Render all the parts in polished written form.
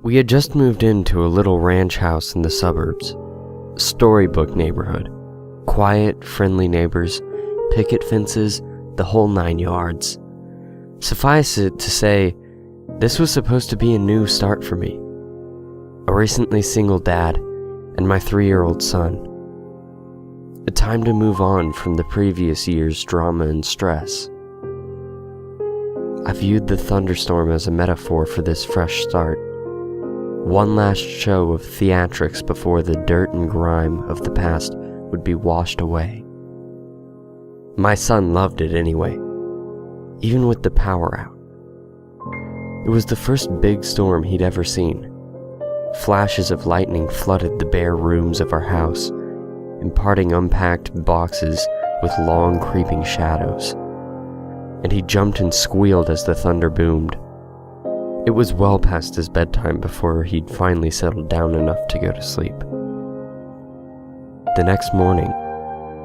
We had just moved into a little ranch house in the suburbs. Storybook neighborhood. Quiet, friendly neighbors, picket fences, the whole 9 yards. Suffice it to say, this was supposed to be a new start for me. A recently single dad and my 3-year-old son. A time to move on from the previous year's drama and stress. I viewed the thunderstorm as a metaphor for this fresh start. One last show of theatrics before the dirt and grime of the past would be washed away. My son loved it anyway, even with the power out. It was the first big storm he'd ever seen. Flashes of lightning flooded the bare rooms of our house, imparting unpacked boxes with long creeping shadows. And he jumped and squealed as the thunder boomed. It was well past his bedtime before he'd finally settled down enough to go to sleep. The next morning,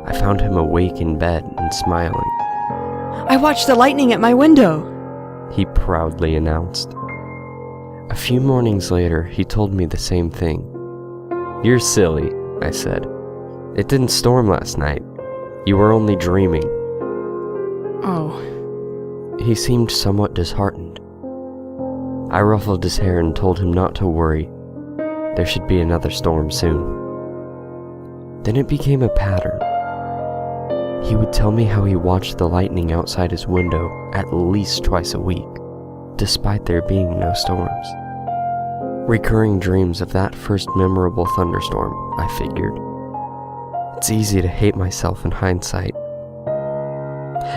I found him awake in bed and smiling. "I watched the lightning at my window," he proudly announced. A few mornings later, he told me the same thing. "You're silly," I said. "It didn't storm last night. You were only dreaming." Oh. He seemed somewhat disheartened. I ruffled his hair and told him not to worry. There should be another storm soon. Then it became a pattern. He would tell me how he watched the lightning outside his window at least twice a week, despite there being no storms. Recurring dreams of that first memorable thunderstorm, I figured. It's easy to hate myself in hindsight.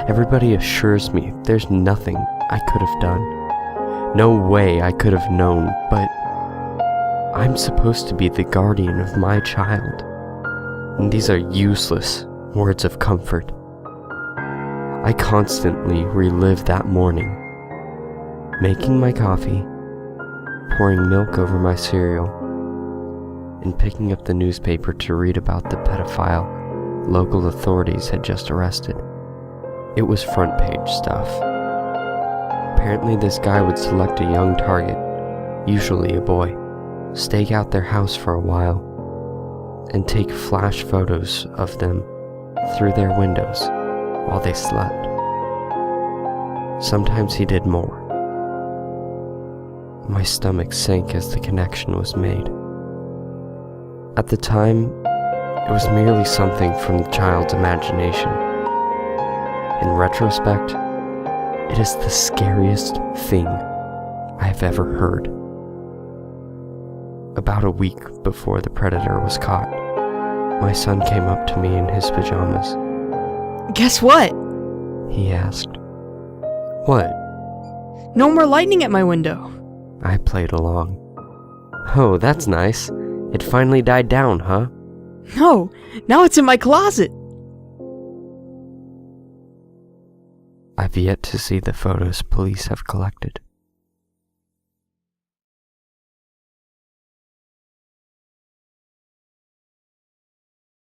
Everybody assures me there's nothing I could have done. No way I could have known, but I'm supposed to be the guardian of my child. And these are useless words of comfort. I constantly relive that morning, making my coffee, pouring milk over my cereal, and picking up the newspaper to read about the pedophile local authorities had just arrested. It was front page stuff. Apparently this guy would select a young target, usually a boy, stake out their house for a while, and take flash photos of them through their windows while they slept. Sometimes he did more. My stomach sank as the connection was made. At the time, it was merely something from the child's imagination. In retrospect, it is the scariest thing I have ever heard. About a week before the predator was caught, my son came up to me in his pajamas. "Guess what?" He asked. "What?" "No more lightning at my window." I played along. "Oh, that's nice. It finally died down, huh?" "No, now it's in my closet." I've yet to see the photos police have collected.